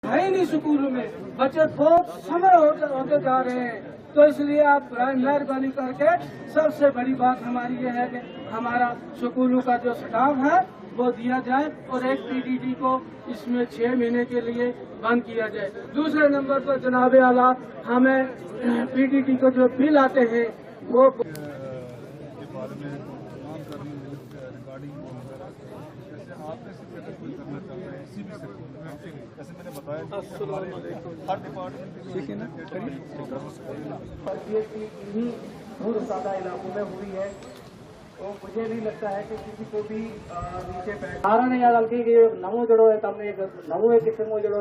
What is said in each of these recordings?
है ही नहीं स्कूलों में, बच्चे बहुत समय होते जा रहे हैं। तो इसलिए आप मेहरबानी करके सबसे बड़ी बात हमारी ये है कि हमारा स्कूलों का जो स्टाफ है वो दिया जाए और एक पीडीडी को इसमें 6 महीने के लिए बंद किया जाए। दूसरे नंबर पर जनाब आला हमें पीडीडी को जो बिल आते हैं वो जैसे मैंने बताया हर डिपार्टमेंट ठीक है ना दूर सादा इलाकों में हुई है। तो मुझे नहीं लगता है कि किसी को भी नीचे बैठ याद की नमो जड़ो है तमने नमो एक किस्म जड़ो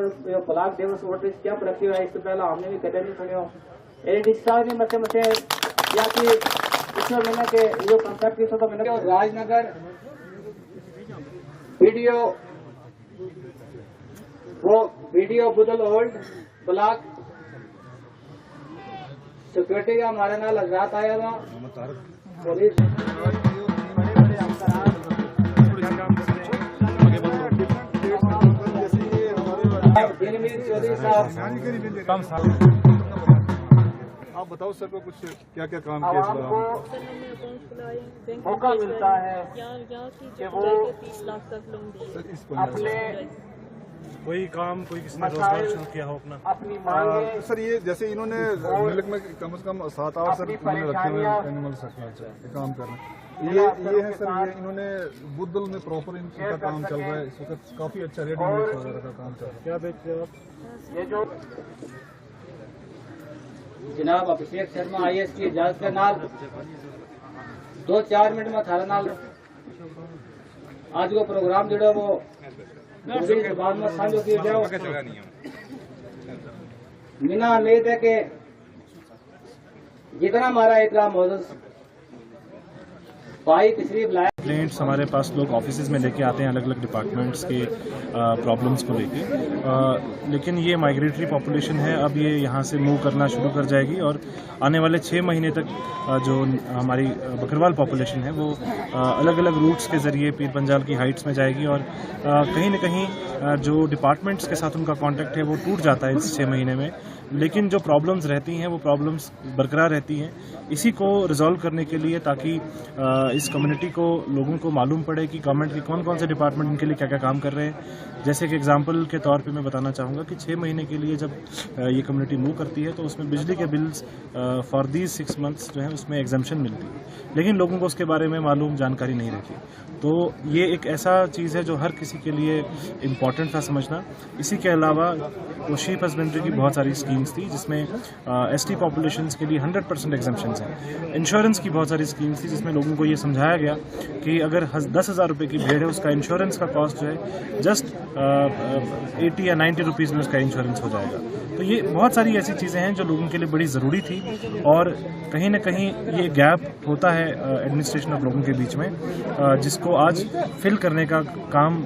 ब्लॉक दिवस वोट क्या प्रक्रिया है। इससे पहले हमने भी कदम नहीं सुनियो ए डिस्चार्ज में मसे मसे या कि पिछले महीने के जो कंसेप्ट की तो मैंने राजनगर वीडियो बुदल ओल्ड ब्लॉक सिक्योरिटी का हमारे नाल हजरात आया था पुलिस चौधरी साहब। आप बताओ सर को कुछ क्या क्या काम किया मौका मिलता है कि वो 30 लाख तक लोन दिए अपने कोई काम कोई किसी ने रोजगार शुरू किया हो अपना अपनी मांगे। सर ये जैसे इन्होंने मुल्क में कम से कम 7-8 सर इन्होंने रखे हुए एनिमल्स रखना चाहिए काम करना। ये है सर ये इन्होंने बुद्धल में प्रॉपर इनका काम चल रहा है इस वक्त काफी अच्छा रेडीमेड वगैरह का काम चल रहा है। क्या बेचते हो आप? ये जो जनाब अभिषेक शर्मा IAS की इजाजत के नाल 2-4 मिनट में थारा नाल आज वो प्रोग्राम जो वो जुबान में साझो किया जाओ। मिना उम्मीद है कि जितना हमारा इतना मौजूद भाई तशरीफ लाया क्लाइंट्स हमारे पास लोग ऑफिसेज में लेके आते हैं अलग अलग डिपार्टमेंट्स के प्रॉब्लम्स को लेके, लेकिन ये माइग्रेटरी पॉपुलेशन है। अब ये यहाँ से मूव करना शुरू कर जाएगी और आने वाले 6 महीने तक जो हमारी बकरवाल पॉपुलेशन है वो अलग अलग रूट्स के ज़रिए पीर पंजाल की हाइट्स में जाएगी और कहीं न कहीं जो डिपार्टमेंट्स के साथ उनका कॉन्टैक्ट है वो टूट जाता है इस 6 महीने में, लेकिन जो प्रॉब्लम्स रहती हैं वो प्रॉब्लम्स बरकरार रहती हैं। इसी को रिजॉल्व करने के लिए ताकि इस कम्युनिटी को लोगों को मालूम पड़े कि गवर्नमेंट के कौन कौन से डिपार्टमेंट इनके लिए क्या क्या काम कर रहे हैं। जैसे कि एग्जांपल के तौर पे मैं बताना चाहूँगा कि 6 महीने के लिए जब ये कम्युनिटी मूव करती है तो उसमें बिजली के बिल्स फॉर दीज 6 मंथ्स जो है उसमें एग्जम्पशन मिलती है, लेकिन लोगों को उसके बारे में मालूम जानकारी नहीं रहती। तो ये एक ऐसा चीज़ है जो हर किसी के लिए इम्पॉर्टेंट था समझना। इसी के अलावा वो शीप हस्बेंड्री की बहुत सारी स्कीम्स थी जिसमें ST पॉपुलेशंस के लिए 100% एग्जम्पशंस हैं। इंश्योरेंस की बहुत सारी स्कीम्स थी जिसमें लोगों को ये समझाया गया कि अगर 10,000 रुपये की भेड़ है उसका इंश्योरेंस का कॉस्ट जो है जस्ट 80 या 90 रुपीज़ में उसका इंश्योरेंस हो जाएगा। तो ये बहुत सारी ऐसी चीज़ें हैं जो लोगों के लिए बड़ी ज़रूरी थी और कहीं ना कहीं ये गैप होता है एडमिनिस्ट्रेशन ऑफ लोगों के बीच में, जिसको आज फिल करने का काम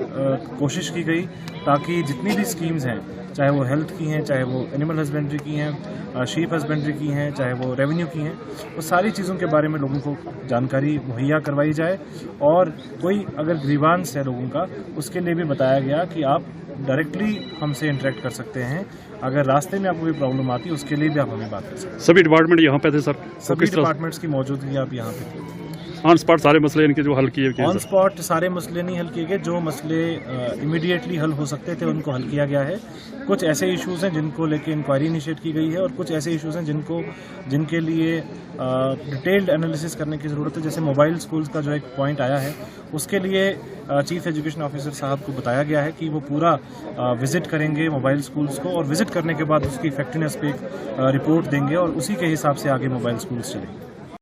कोशिश की गई ताकि जितनी भी स्कीम्स हैं, चाहे वो हेल्थ की हैं, चाहे वो एनिमल हस्बेंड्री की हैं, शीप हस्बेंड्री की हैं, चाहे वो रेवेन्यू की हैं, वो सारी चीज़ों के बारे में लोगों को जानकारी मुहैया करवाई जाए। और कोई अगर ग्रीवांस है लोगों का उसके लिए भी बताया गया कि आप डायरेक्टली हमसे इंटरेक्ट कर सकते हैं। अगर रास्ते में आपको कोई प्रॉब्लम आती है उसके लिए भी आप हमें बात कर सकते हैं। सभी डिपार्टमेंट यहाँ पे थे सर? सभी डिपार्टमेंट्स की मौजूदगी आप यहाँ पे थे। ऑन स्पॉट सारे मसले इनके जो हल किए गए? ऑन स्पॉट सारे मसले नहीं हल किए गए, जो मसले इमीडिएटली हल हो सकते थे उनको हल किया गया है। कुछ ऐसे इश्यूज हैं जिनको लेके इंक्वायरी इनिशिएट की गई है और कुछ ऐसे इश्यूज हैं जिनके लिए डिटेल्ड एनालिसिस करने की ज़रूरत है। जैसे मोबाइल स्कूल्स का जो एक पॉइंट आया है उसके लिए चीफ एजुकेशन ऑफिसर साहब को बताया गया है कि वो पूरा विजिट करेंगे मोबाइल स्कूल्स को और विजिट करने के बाद उसकी इफेक्टिवनेस पे एक रिपोर्ट देंगे और उसी के हिसाब से आगे मोबाइल स्कूल्स चलेंगे।